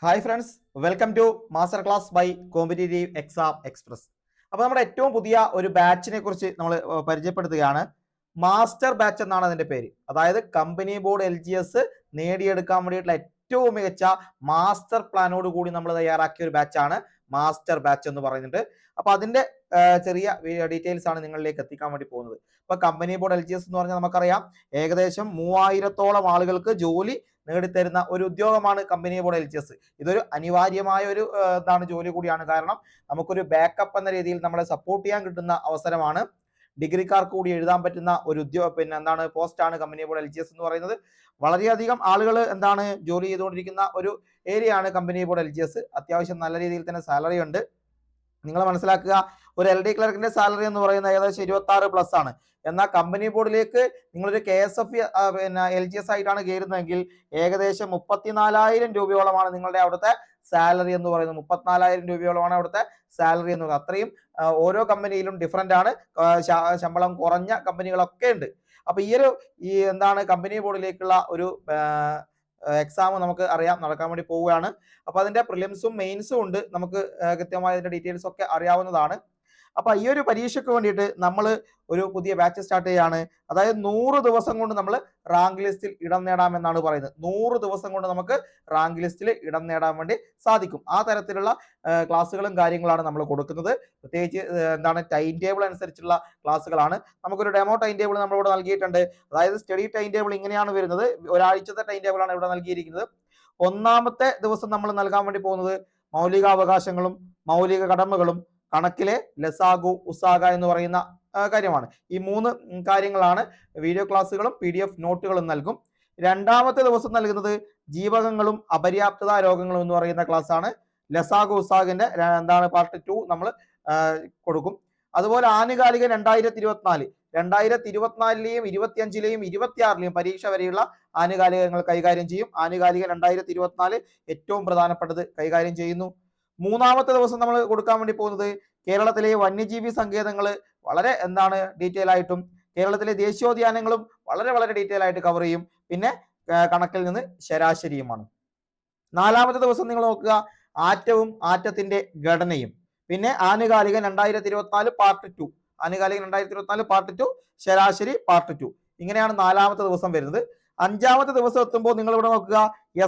Hi friends, welcome to master class by competitive exam express. അപ്പോൾ നമ്മുടെ ഏറ്റവും പുതിയ ഒരു ബാച്ചിനെ കുറിച്ച് നമ്മൾ പരിചയപ്പെടുത്തുകയാണ്. മാസ്റ്റർ ബാച്ച് എന്നാണ് അതിന്റെ പേര്. അതായത് കമ്പനി ബോർഡ് LGS നേടിയെടുക്കാൻ വേണ്ടിയിട്ടുള്ള ഏറ്റവും മികച്ച മാസ്റ്റർ പ്ലാനോട് കൂടി നമ്മൾ തയ്യാറാക്കിയ ഒരു ബാച്ചാണ് മാസ്റ്റർ ബാച്ച് എന്ന് പറയുന്നത്. അപ്പൊ അതിന്റെ ചെറിയ ഡീറ്റെയിൽസ് ആണ് നിങ്ങളിലേക്ക് എത്തിക്കാൻ വേണ്ടി പോകുന്നത്. ഇപ്പൊ കമ്പനി ബോർഡ് LGS എന്ന് പറഞ്ഞാൽ നമുക്കറിയാം, ഏകദേശം 3000-ഓളം ആളുകൾക്ക് ജോലി നേടിത്തരുന്ന ഒരു ഉദ്യോഗമാണ് കമ്പനി ബോർഡ് LGS. ഇതൊരു അനിവാര്യമായ ഒരു ജോലി കൂടിയാണ്. കാരണം നമുക്കൊരു ബാക്കപ്പ് എന്ന രീതിയിൽ നമ്മളെ സപ്പോർട്ട് ചെയ്യാൻ കിട്ടുന്ന അവസരമാണ്. ഡിഗ്രിക്കാർക്ക് കൂടി എഴുതാൻ പറ്റുന്ന ഒരു പോസ്റ്റാണ് കമ്പനി ബോർഡ് LGS എന്ന് പറയുന്നത്. വളരെയധികം ആളുകൾ ജോലി ചെയ്തുകൊണ്ടിരിക്കുന്ന ഒരു ഏരിയയാണ് കമ്പനി ബോർഡ് LGS. അത്യാവശ്യം നല്ല രീതിയിൽ തന്നെ സാലറി ഉണ്ട്. നിങ്ങൾ മനസ്സിലാക്കുക, ഒരു LD ക്ലർക്കിന്റെ സാലറി എന്ന് പറയുന്നത് ഏകദേശം 26+ ആണ്. എന്നാൽ കമ്പനി ബോർഡിലേക്ക് നിങ്ങളൊരു KSF LGS ആയിട്ടാണ് കയറുന്നതെങ്കിൽ ഏകദേശം 34,000 രൂപയോളമാണ് നിങ്ങളുടെ അവിടുത്തെ സാലറി എന്ന് പറയുന്നത്. 34,000 രൂപയോളമാണ് അവിടുത്തെ സാലറി എന്ന് പറയുന്നത്. അത്രയും ഓരോ കമ്പനിയിലും ഡിഫറൻ്റ് ആണ്. ശമ്പളം കുറഞ്ഞ കമ്പനികളൊക്കെ ഉണ്ട്. അപ്പൊ ഈ കമ്പനി ബോർഡിലേക്കുള്ള ഒരു എക്സാം നമുക്ക് അറിയാം നടക്കാൻ വേണ്ടി പോവുകയാണ്. അപ്പൊ അതിന്റെ പ്രിലിംസും മെയിൻസും ഉണ്ട്. നമുക്ക് കൃത്യമായ അതിന്റെ ഡീറ്റെയിൽസ് ഒക്കെ അറിയാവുന്നതാണ്. അപ്പൊ ഈ ഒരു പരീക്ഷയ്ക്ക് വേണ്ടിയിട്ട് നമ്മൾ ഒരു പുതിയ ബാച്ച് സ്റ്റാർട്ട് ചെയ്യുകയാണ്. അതായത് 100 ദിവസം കൊണ്ട് നമ്മൾ റാങ്ക് ലിസ്റ്റിൽ ഇടം നേടാമെന്നാണ് പറയുന്നത്. 100 ദിവസം കൊണ്ട് നമുക്ക് റാങ്ക് ലിസ്റ്റിൽ ഇടം നേടാൻ വേണ്ടി സാധിക്കും. ആ തരത്തിലുള്ള ക്ലാസ്സുകളും കാര്യങ്ങളാണ് നമ്മൾ കൊടുക്കുന്നത്. പ്രത്യേകിച്ച് ടൈം ടേബിൾ അനുസരിച്ചുള്ള ക്ലാസ്സുകളാണ്. നമുക്കൊരു ഡെമോ ടൈം ടേബിൾ നമ്മളിവിടെ നൽകിയിട്ടുണ്ട്. അതായത് സ്റ്റഡി ടൈം ടേബിൾ ഇങ്ങനെയാണ് വരുന്നത്. ഒരാഴ്ചത്തെ ടൈം ടേബിളാണ് ഇവിടെ നൽകിയിരിക്കുന്നത്. ഒന്നാമത്തെ ദിവസം നമ്മൾ നൽകാൻ വേണ്ടി പോകുന്നത് മൗലികാവകാശങ്ങളും മൗലിക കടമകളും കണക്കിലെ ലസാഗു ഉസാഗ എന്ന് പറയുന്ന കാര്യമാണ്. ഈ 3 കാര്യങ്ങളാണ്. വീഡിയോ ക്ലാസ്സുകളും PDF നോട്ടുകളും നൽകും. രണ്ടാമത്തെ ദിവസം നൽകുന്നത് ജീവകങ്ങളും അപര്യാപ്തത രോഗങ്ങളും എന്ന് പറയുന്ന ക്ലാസ് ആണ്. ലസാഗു ഉസാഗിന്റെ പാർട്ട് 2 നമ്മൾ കൊടുക്കും. അതുപോലെ ആനുകാലിക 2024 2024ലെയും 25ലെയും 26ലെയും പരീക്ഷ വരെയുള്ള ആനുകാലികങ്ങൾ കൈകാര്യം ചെയ്യും. ആനുകാലിക 2024 ഏറ്റവും പ്രധാനപ്പെട്ടത് കൈകാര്യം ചെയ്യുന്നു. മൂന്നാമത്തെ ദിവസം നമ്മൾ കൊടുക്കാൻ വേണ്ടി പോകുന്നത് കേരളത്തിലെ വന്യജീവി സങ്കേതങ്ങൾ വളരെ ഡീറ്റെയിൽ ആയിട്ടും കേരളത്തിലെ ദേശീയോദ്യാനങ്ങളും വളരെ ഡീറ്റെയിൽ ആയിട്ട് കവർ ചെയ്യും. പിന്നെ കണക്കിൽ നിന്ന് ശരാശരിയുമാണ്. നാലാമത്തെ ദിവസം നിങ്ങൾ നോക്കുക, ആറ്റവും ആറ്റത്തിന്റെ ഘടനയും. പിന്നെ ആനുകാലിക 2024 പാർട്ട് 2, ആനുകാലിക 2024 പാർട്ട് 2, ശരാശരി പാർട്ട് 2. ഇങ്ങനെയാണ് നാലാമത്തെ ദിവസം വരുന്നത്. അഞ്ചാമത്തെ ദിവസം എത്തുമ്പോൾ നിങ്ങൾ ഇവിടെ നോക്കുക,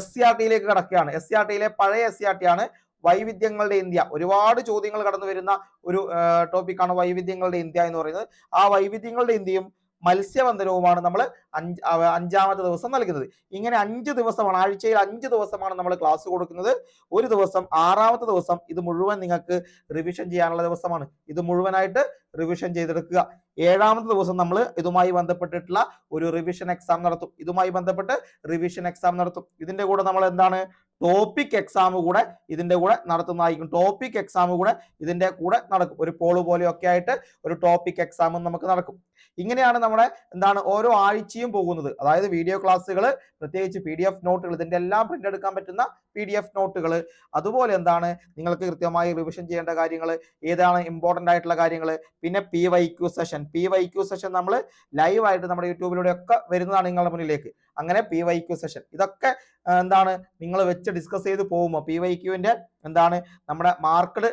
SCRT-യിലേക്ക് കടക്കുകയാണ്. SCRT-യിലെ പഴയ SCRT ആണ് വൈവിധ്യങ്ങളുടെ ഇന്ത്യ. ഒരുപാട് ചോദ്യങ്ങൾ കടന്നു വരുന്ന ഒരു ടോപ്പിക്കാണ് വൈവിധ്യങ്ങളുടെ ഇന്ത്യ എന്ന് പറയുന്നത്. ആ വൈവിധ്യങ്ങളുടെ ഇന്ത്യയും മത്സ്യബന്ധനവുമാണ് നമ്മൾ അഞ്ചാമത്തെ ദിവസം നൽകുന്നത്. ഇങ്ങനെ 5 ദിവസമാണ്, ആഴ്ചയിൽ 5 ദിവസമാണ് നമ്മൾ ക്ലാസ് കൊടുക്കുന്നത്. ഒരു ദിവസം, ആറാമത്തെ ദിവസം, ഇത് മുഴുവൻ നിങ്ങൾക്ക് റിവിഷൻ ചെയ്യാനുള്ള ദിവസമാണ്. ഇത് മുഴുവനായിട്ട് റിവിഷൻ ചെയ്തെടുക്കുക. ഏഴാമത്തെ ദിവസം നമ്മൾ ഇതുമായി ബന്ധപ്പെട്ടിട്ടുള്ള ഒരു റിവിഷൻ എക്സാം നടത്തും. ഇതിന്റെ കൂടെ നമ്മൾ ടോപ്പിക് എക്സാം കൂടെ ഇതിന്റെ കൂടെ നടത്തുന്നതായിരിക്കും. ടോപ്പിക് എക്സാം കൂടെ ഇതിന്റെ കൂടെ നടക്കും. ഒരു പോള് പോലെയൊക്കെ ആയിട്ട് ഒരു ടോപ്പിക് എക്സാമും നമുക്ക് നടക്കും. ഇങ്ങനെയാണ് നമ്മുടെ ഓരോ ആഴ്ചയും പോകുന്നത്. അതായത് വീഡിയോ ക്ലാസ്സുകൾ, പ്രത്യേകിച്ച് PDF നോട്ടുകൾ, ഇതിന്റെ എല്ലാം പ്രിന്റ് എടുക്കാൻ പറ്റുന്ന PDF നോട്ടുകൾ, അതുപോലെ നിങ്ങൾക്ക് കൃത്യമായി റിവിഷൻ ചെയ്യേണ്ട കാര്യങ്ങൾ, ഏതാണ് ഇമ്പോർട്ടന്റ് ആയിട്ടുള്ള കാര്യങ്ങൾ, പിന്നെ PYQ സെഷൻ നമ്മൾ ലൈവായിട്ട് നമ്മുടെ യൂട്യൂബിലൂടെ ഒക്കെ വരുന്നതാണ് നിങ്ങളുടെ മുന്നിലേക്ക്. അങ്ങനെ PYQ സെഷൻ ഇതൊക്കെ നിങ്ങൾ വെച്ച് ഡിസ്കസ് ചെയ്ത് പോകുമ്പോൾ PYQന്റെ നമ്മുടെ മാർക്കഡ്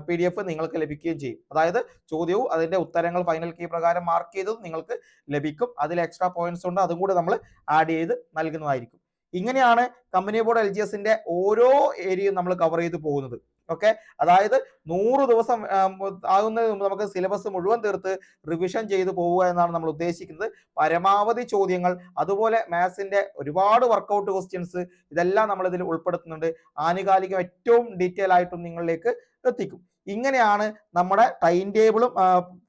PDF നിങ്ങൾക്ക് ലഭിക്കുകയും ചെയ്യും. അതായത് ചോദ്യവും അതിന്റെ ഉത്തരങ്ങൾ ഫൈനൽ കീ പ്രകാരം മാർക്ക് ചെയ്തതും നിങ്ങൾക്ക് ലഭിക്കും. അതിൽ എക്സ്ട്രാ പോയിന്റ്സ് ഉണ്ട്, അതും കൂടി നമ്മൾ ആഡ് ചെയ്ത് നൽകുന്നതായിരിക്കും. ഇങ്ങനെയാണ് കമ്പനി ബോർഡ് LGSന്റെ ഓരോ ഏരിയയും നമ്മൾ കവർ ചെയ്ത് പോകുന്നത്. ഓക്കെ, അതായത് 100 ദിവസം ആകുന്നതിന് മുമ്പ് നമുക്ക് സിലബസ് മുഴുവൻ തീർത്ത് റിവിഷൻ ചെയ്ത് പോവുക എന്നാണ് നമ്മൾ ഉദ്ദേശിക്കുന്നത്. പരമാവധി ചോദ്യങ്ങൾ, അതുപോലെ മാത്സിന്റെ ഒരുപാട് വർക്കൗട്ട് ക്വസ്റ്റ്യൻസ്, ഇതെല്ലാം നമ്മൾ ഇതിൽ ഉൾപ്പെടുത്തുന്നുണ്ട്. ആനുകാലികം ഏറ്റവും ഡീറ്റെയിൽ ആയിട്ടും നിങ്ങളിലേക്ക് എത്തിക്കും. ഇങ്ങനെയാണ് നമ്മുടെ ടൈം ടേബിളും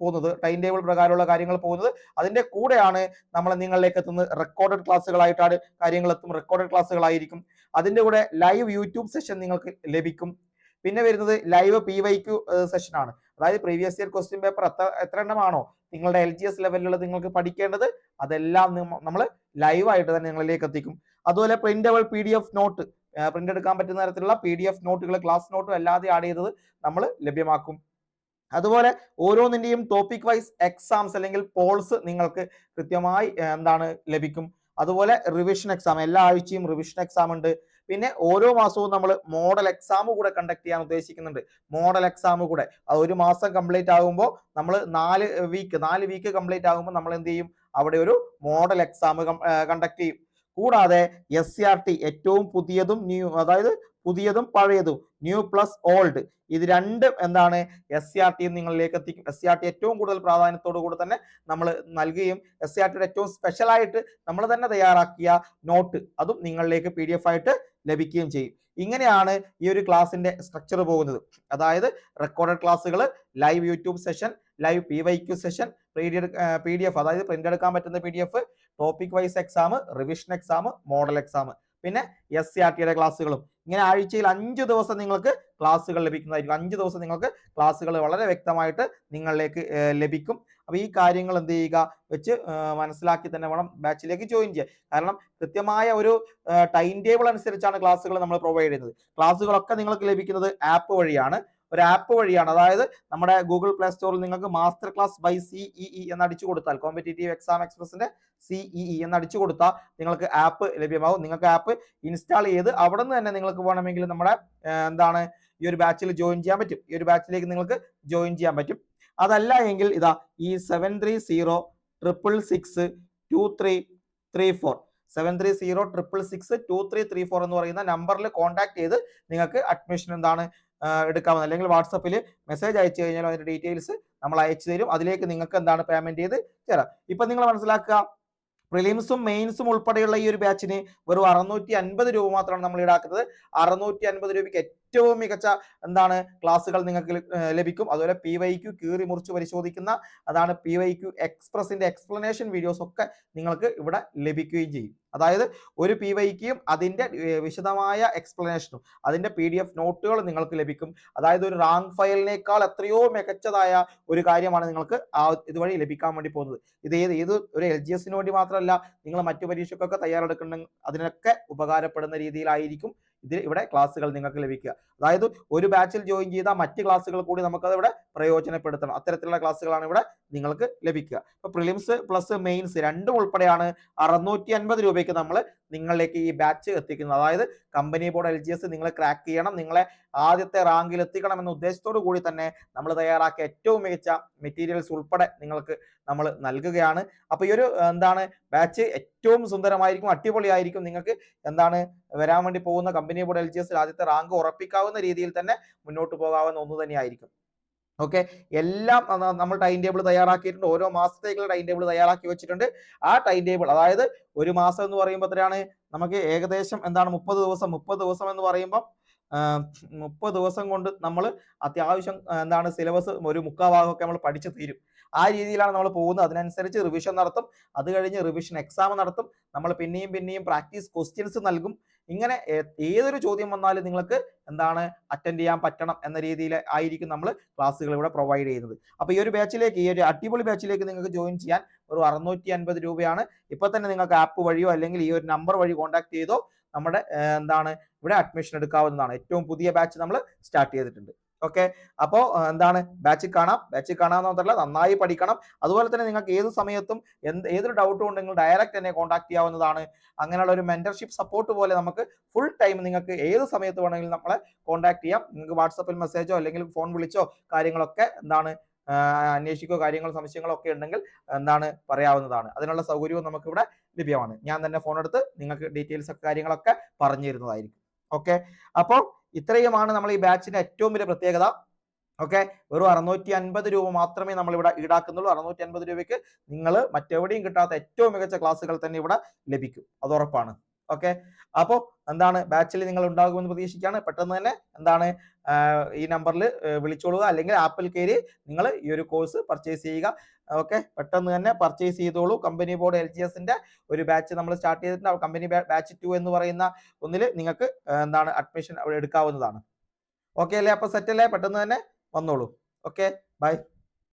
പോകുന്നത്. ടൈം ടേബിൾ പ്രകാരമുള്ള കാര്യങ്ങൾ പോകുന്നത്. അതിന്റെ കൂടെയാണ് നമ്മൾ നിങ്ങളിലേക്ക് എത്തുന്നത് റെക്കോർഡഡ് ക്ലാസ്സുകളായിട്ടാണ് കാര്യങ്ങൾ എത്തും. റെക്കോർഡഡ് ക്ലാസ്സുകളായിരിക്കും. അതിന്റെ കൂടെ ലൈവ് യൂട്യൂബ് സെഷൻ നിങ്ങൾക്ക് ലഭിക്കും. പിന്നെ വരുന്നത് ലൈവ് PYQ സെഷൻ ആണ്. അതായത് പ്രീവിയസ് ഇയർ ക്വസ്റ്റ്യൻ പേപ്പർ എത്ര എണ്ണമാണോ നിങ്ങളുടെ LGS ലെവലിലുള്ള നിങ്ങൾക്ക് പഠിക്കേണ്ടത്, അതെല്ലാം നമ്മൾ ലൈവായിട്ട് തന്നെ നിങ്ങളിലേക്ക് എത്തിക്കും. അതുപോലെ പ്രിന്റബിൾ PDF നോട്ട്, പ്രിന്റ് എടുക്കാൻ പറ്റുന്ന തരത്തിലുള്ള PDF നോട്ടുകൾ, ക്ലാസ് നോട്ടും അല്ലാതെ ആഡ് ചെയ്തത് നമ്മൾ ലഭ്യമാക്കും. അതുപോലെ ഓരോന്നിന്റെയും ടോപ്പിക് വൈസ് എക്സാംസ് അല്ലെങ്കിൽ പോൾസ് നിങ്ങൾക്ക് കൃത്യമായി ലഭിക്കും. അതുപോലെ റിവിഷൻ എക്സാം, എല്ലാ ആഴ്ചയും റിവിഷൻ എക്സാം ഉണ്ട്. പിന്നെ ഓരോ മാസവും നമ്മൾ മോഡൽ എക്സാം കൂടെ കണ്ടക്ട് ചെയ്യാൻ ഉദ്ദേശിക്കുന്നുണ്ട്. മോഡൽ എക്സാം കൂടെ അത് ഒരു മാസം കംപ്ലീറ്റ് ആകുമ്പോൾ നമ്മൾ 4 വീക്ക് കംപ്ലീറ്റ് ആകുമ്പോൾ നമ്മൾ എന്ത് ചെയ്യും, അവിടെ ഒരു മോഡൽ എക്സാം കണ്ടക്ട് ചെയ്യും. കൂടാതെ SCRT ഏറ്റവും പുതിയതും അതായത് പുതിയതും പഴയതും, ന്യൂ പ്ലസ് ഓൾഡ്, ഇത് രണ്ടും എന്താണ് SCRT നിങ്ങളിലേക്ക് എത്തിക്കും. SCRT ഏറ്റവും കൂടുതൽ പ്രാധാന്യത്തോടു കൂടി തന്നെ നമ്മൾ നൽകുകയും SCRTയുടെ ഏറ്റവും സ്പെഷ്യൽ ആയിട്ട് നമ്മൾ തന്നെ തയ്യാറാക്കിയ നോട്ട് അതും നിങ്ങളിലേക്ക് PDF ആയിട്ട് ലഭിക്കുകയും ചെയ്യും. ഇങ്ങനെയാണ് ഈ ഒരു ക്ലാസ്സിന്റെ സ്ട്രക്ചർ പോകുന്നത്. അതായത് റെക്കോർഡഡ് ക്ലാസ്സുകൾ, live YouTube session, live PYQ session, PDF അതായത് പ്രിന്റ് എടുക്കാൻ പറ്റുന്ന PDF, topic wise exam, revision exam, model exam, പിന്നെ SCRTയുടെ ക്ലാസ്സുകളും. ഇങ്ങനെ ആഴ്ചയിൽ 5 ദിവസം നിങ്ങൾക്ക് ക്ലാസ്സുകൾ ലഭിക്കുന്നതായിരിക്കും. 5 ദിവസം നിങ്ങൾക്ക് ക്ലാസ്സുകൾ വളരെ വ്യക്തമായിട്ട് നിങ്ങളിലേക്ക് ലഭിക്കും. അപ്പൊ ഈ കാര്യങ്ങൾ എന്ത് ചെയ്യുക, വെച്ച് മനസ്സിലാക്കി തന്നെ വേണം ബാച്ചിലേക്ക് ജോയിൻ ചെയ്യാൻ. കാരണം കൃത്യമായ ഒരു ടൈം ടേബിൾ അനുസരിച്ചാണ് ക്ലാസ്സുകൾ നമ്മൾ പ്രൊവൈഡ് ചെയ്യുന്നത്. ക്ലാസ്സുകളൊക്കെ നിങ്ങൾക്ക് ലഭിക്കുന്നത് ആപ്പ് വഴിയാണ്. ഒരു ആപ്പ് വഴിയാണ്. അതായത് നമ്മുടെ ഗൂഗിൾ പ്ലേ സ്റ്റോറിൽ നിങ്ങൾക്ക് മാസ്റ്റർ ക്ലാസ് ബൈ CEE എന്ന് അടിച്ചു കൊടുത്താൽ, കോമ്പറ്റേറ്റീവ് എക്സാം എക്സ്പ്രസിന്റെ CEE എന്ന് അടിച്ചു കൊടുത്താൽ നിങ്ങൾക്ക് ആപ്പ് ലഭ്യമാവും. നിങ്ങൾക്ക് ആപ്പ് ഇൻസ്റ്റാൾ ചെയ്ത് അവിടെ നിന്ന് തന്നെ നിങ്ങൾക്ക് വേണമെങ്കിൽ നമ്മുടെ എന്താണ് ഈ ഒരു ബാച്ചിൽ ജോയിൻ ചെയ്യാൻ പറ്റും. ഈ ഒരു ബാച്ചിലേക്ക് നിങ്ങൾക്ക് ജോയിൻ ചെയ്യാൻ പറ്റും. അതല്ല എങ്കിൽ ഇതാ ഈ 7306662334 7306662334 എന്ന് പറയുന്ന നമ്പറിൽ കോൺടാക്ട് ചെയ്ത് നിങ്ങൾക്ക് അഡ്മിഷൻ എന്താണ് എടുക്കാവുന്നത്. അല്ലെങ്കിൽ വാട്സപ്പിൽ മെസ്സേജ് അയച്ചു കഴിഞ്ഞാൽ അതിന്റെ ഡീറ്റെയിൽസ് നമ്മൾ അയച്ചു തരും. അതിലേക്ക് നിങ്ങൾക്ക് എന്താണ് പേയ്മെന്റ് ചെയ്ത് ചേരാം. ഇപ്പൊ നിങ്ങൾ മനസ്സിലാക്കുക, പ്രിലിംസും മെയിൻസും ഉൾപ്പെടെയുള്ള ഈ ഒരു ബാച്ചിന് വെറും 650 രൂപ മാത്രമാണ് നമ്മൾ ഈടാക്കുന്നത്. 650 രൂപയ്ക്ക് ഏറ്റവും മികച്ച എന്താണ് ക്ലാസ്സുകൾ നിങ്ങൾക്ക് ലഭിക്കും. അതുപോലെ PYQ കീറി മുറിച്ച് പരിശോധിക്കുന്ന അതാണ് PYQ എക്സ്പ്രസിന്റെ എക്സ്പ്ലനേഷൻ വീഡിയോസ് ഒക്കെ നിങ്ങൾക്ക് ഇവിടെ ലഭിക്കുകയും ചെയ്യും. അതായത് ഒരു PYQയും അതിന്റെ വിശദമായ എക്സ്പ്ലനേഷനും അതിന്റെ PDF നോട്ടുകൾ നിങ്ങൾക്ക് ലഭിക്കും. അതായത് ഒരു റാങ്ക് ഫയലിനേക്കാൾ എത്രയോ മികച്ചതായ ഒരു കാര്യമാണ് നിങ്ങൾക്ക് ഇതുവഴി ലഭിക്കാൻ വേണ്ടി പോകുന്നത്. ഇത് ഒരു LGSന് വേണ്ടി മാത്രമല്ല, നിങ്ങൾ മറ്റു പരീക്ഷയ്ക്കൊക്കെ തയ്യാറെടുക്കുന്നുണ്ടെങ്കിൽ അതിനൊക്കെ ഉപകാരപ്പെടുന്ന രീതിയിലായിരിക്കും ഇവിടെ ക്ലാസ്സുകൾ നിങ്ങൾക്ക് ലഭിക്കുക. അതായത് ഒരു ബാച്ചിൽ ജോയിൻ ചെയ്താൽ മറ്റ് ക്ലാസ്സുകൾ കൂടി നമുക്കത് ഇവിടെ പ്രയോജനപ്പെടുത്തണം. അത്തരത്തിലുള്ള ക്ലാസ്സുകളാണ് ഇവിടെ നിങ്ങൾക്ക് ലഭിക്കുക. ഇപ്പൊ പ്രിലിംസ് പ്ലസ് മെയിൻസ് രണ്ടും ഉൾപ്പെടെയാണ് 650 രൂപയ്ക്ക് നമ്മൾ നിങ്ങളിലേക്ക് ഈ ബാച്ച് എത്തിക്കുന്നത്. അതായത് കമ്പനി ബോർഡ് LGS നിങ്ങൾ ക്രാക്ക് ചെയ്യണം, നിങ്ങളെ ആദ്യത്തെ റാങ്കിൽ എത്തിക്കണം എന്ന ഉദ്ദേശത്തോടു കൂടി തന്നെ നമ്മൾ തയ്യാറാക്കിയ ഏറ്റവും മികച്ച മെറ്റീരിയൽസ് ഉൾപ്പെടെ നിങ്ങൾക്ക് നമ്മൾ നൽകുകയാണ്. അപ്പൊ ഈ ഒരു എന്താണ് ബാച്ച് ഏറ്റവും സുന്ദരമായിരിക്കും, അടിപൊളിയായിരിക്കും. നിങ്ങൾക്ക് എന്താണ് വരാൻ വേണ്ടി പോകുന്ന കമ്പനി ബോർഡ് LGS ആദ്യത്തെ റാങ്ക് ഉറപ്പിക്കാവുന്ന രീതിയിൽ തന്നെ മുന്നോട്ട് പോകാവുന്ന ഒന്ന് തന്നെയായിരിക്കും. ഓക്കെ, എല്ലാം നമ്മൾ ടൈം ടേബിൾ തയ്യാറാക്കിയിട്ടുണ്ട്. ഓരോ മാസത്തേക്കുള്ള ടൈം ടേബിൾ തയ്യാറാക്കി വെച്ചിട്ടുണ്ട്. ആ ടൈം ടേബിൾ അതായത് ഒരു മാസം എന്ന് പറയുമ്പോൾ എത്രയാണ്, നമുക്ക് ഏകദേശം എന്താണ് 30 ദിവസം എന്ന് പറയുമ്പോൾ 30 ദിവസം കൊണ്ട് നമ്മൾ അത്യാവശ്യം എന്താണ് സിലബസ് ഒരു 3/4 ഭാഗമൊക്കെ നമ്മൾ പഠിച്ചു തീരും. ആ രീതിയിലാണ് നമ്മൾ പോകുന്നത്. അതിനനുസരിച്ച് റിവിഷൻ നടത്തും. അത് കഴിഞ്ഞ് റിവിഷൻ എക്സാം നടത്തും. നമ്മൾ പിന്നെയും പ്രാക്ടീസ് ക്വസ്റ്റ്യൻസ് നൽകും. ഇങ്ങനെ ഏതൊരു ചോദ്യം വന്നാലും നിങ്ങൾക്ക് എന്താണ് അറ്റൻഡ് ചെയ്യാൻ പറ്റണം എന്ന രീതിയിൽ ആയിരിക്കും നമ്മൾ ക്ലാസ്സുകൾ ഇവിടെ പ്രൊവൈഡ് ചെയ്യുന്നത്. അപ്പൊ ഈ ഒരു ബാച്ചിലേക്ക്, ഈ ഒരു അടിപൊളി ബാച്ചിലേക്ക് നിങ്ങൾക്ക് ജോയിൻ ചെയ്യാൻ ഒരു 650 രൂപയാണ്. ഇപ്പൊ തന്നെ നിങ്ങൾക്ക് ആപ്പ് വഴിയോ അല്ലെങ്കിൽ ഈ ഒരു നമ്പർ വഴി കോൺടാക്ട് ചെയ്തോ നമ്മുടെ എന്താണ് ഇവിടെ അഡ്മിഷൻ എടുക്കാവുന്നതാണ്. ഏറ്റവും പുതിയ ബാച്ച് നമ്മൾ സ്റ്റാർട്ട് ചെയ്തിട്ടുണ്ട്. ഓക്കെ, അപ്പോൾ എന്താണ് ബാച്ചിൽ കാണാമെന്ന് മാത്രമല്ല, നന്നായി പഠിക്കണം. അതുപോലെ തന്നെ നിങ്ങൾക്ക് ഏത് സമയത്തും ഏതൊരു ഡൗട്ടും ഉണ്ടെങ്കിൽ ഡയറക്റ്റ് എന്നെ കോൺടാക്ട് ചെയ്യാവുന്നതാണ്. അങ്ങനെയുള്ള ഒരു മെന്റർഷിപ്പ് സപ്പോർട്ട് പോലെ നമുക്ക് ഫുൾ ടൈം നിങ്ങൾക്ക് ഏത് സമയത്ത് വേണമെങ്കിലും നമ്മളെ കോൺടാക്ട് ചെയ്യാം. നിങ്ങൾക്ക് വാട്സപ്പിൽ മെസ്സേജോ അല്ലെങ്കിൽ ഫോൺ വിളിച്ചോ കാര്യങ്ങളൊക്കെ എന്താണ് അന്വേഷിക്കോ സംശയങ്ങളോ ഒക്കെ ഉണ്ടെങ്കിൽ എന്താണ് പറയാവുന്നതാണ്. അതിനുള്ള സൗകര്യവും നമുക്ക് ഇവിടെ ലഭ്യമാണ്. ഞാൻ തന്നെ ഫോൺ എടുത്ത് നിങ്ങൾക്ക് ഡീറ്റെയിൽസ് ഒക്കെ കാര്യങ്ങളൊക്കെ പറഞ്ഞു തരുന്നതായിരിക്കും. ഓക്കെ, അപ്പോൾ ഇത്രയുമാണ് നമ്മൾ ഈ ബാച്ചിന്റെ ഏറ്റവും വലിയ പ്രത്യേകത. ഓക്കെ, വെറും 650 രൂപ മാത്രമേ നമ്മൾ ഇവിടെ ഈടാക്കുന്നുള്ളൂ. 650 രൂപയ്ക്ക് നിങ്ങൾ മറ്റെവിടെയും കിട്ടാത്ത ഏറ്റവും മികച്ച ക്ലാസ്സുകൾ തന്നെ ഇവിടെ ലഭിക്കും, അത് ഉറപ്പാണ്. ഓക്കെ, അപ്പോൾ എന്താണ് ബാച്ചിൽ നിങ്ങൾ ഉണ്ടാകുമെന്ന് പ്രതീക്ഷിക്കുകയാണ്. പെട്ടെന്ന് തന്നെ എന്താണ് ഈ നമ്പറിൽ വിളിച്ചോളുക, അല്ലെങ്കിൽ ആപ്പിൽ കയറി നിങ്ങൾ ഈ ഒരു കോഴ്സ് പർച്ചേസ് ചെയ്യുക. ഓക്കെ, പെട്ടെന്ന് തന്നെ പർച്ചേസ് ചെയ്തോളൂ. കമ്പനി ബോർഡ് LGSന്റെ ഒരു ബാച്ച് നമ്മൾ സ്റ്റാർട്ട് ചെയ്തിട്ടുണ്ട്. കമ്പനി ബാച്ച് 2 എന്ന് പറയുന്ന ഒന്നിൽ നിങ്ങൾക്ക് എന്താണ് അഡ്മിഷൻ എടുക്കാവുന്നതാണ്. ഓക്കെ അല്ലേ? അപ്പൊ സെറ്റ് അല്ലേ? പെട്ടെന്ന് തന്നെ വന്നോളൂ. Okay, by.